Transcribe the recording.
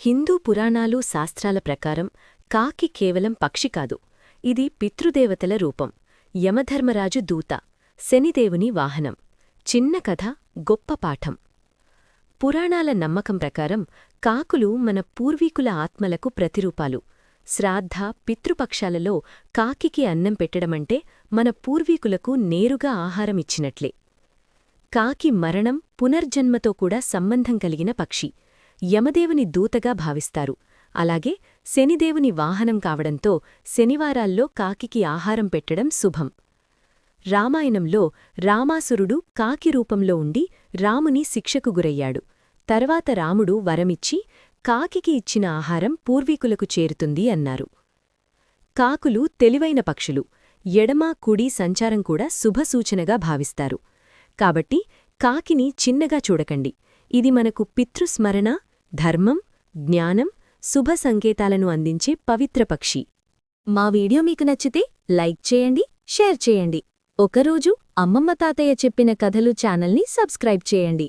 హిందూ పురాణాలు శాస్త్రాల ప్రకారం కాకి కేవలం పక్షి కాదు, ఇది పితృదేవతల రూపం, యమధర్మరాజు దూత, శనిదేవుని వాహనం. చిన్న కథ, గొప్ప పాఠం. పురాణాల నమ్మకం ప్రకారం కాకులు మన పూర్వీకుల ఆత్మలకు ప్రతిరూపాలు. శ్రాద్ధ, పితృపక్షాలలో కాకికి అన్నం పెట్టడమంటే మన పూర్వీకులకు నేరుగా ఆహారమిచ్చినట్లే. కాకి మరణం, పునర్జన్మతో కూడా సంబంధం కలిగిన పక్షి. యమదేవుని దూతగా భావిస్తారు. అలాగే శనిదేవుని వాహనం కావడంతో శనివారాల్లో కాకికి ఆహారం పెట్టడం శుభం. రామాయణంలో రామాసురుడు కాకి రూపంలో ఉండి రాముని శిక్షకు గురయ్యాడు. తర్వాత రాముడు వరమిచ్చి కాకికి ఇచ్చిన ఆహారం పూర్వీకులకు చేరుతుంది అన్నారు. కాకులు తెలివైన పక్షులు. ఎడమ, కుడి సంచారం కూడా శుభసూచనగా భావిస్తారు. కాబట్టి కాకిని చిన్నగా చూడకండి. ఇది మనకు పితృస్మరణ, ధర్మం, జ్ఞానం, శుభ సంకేతాలను అందించే పవిత్ర పక్షి. మా వీడియో మీకు నచ్చితే లైక్ చేయండి, షేర్ చేయండి. ఒకరోజు అమ్మమ్మ తాతయ్య చెప్పిన కథలు ఛానల్ని సబ్స్క్రైబ్ చేయండి.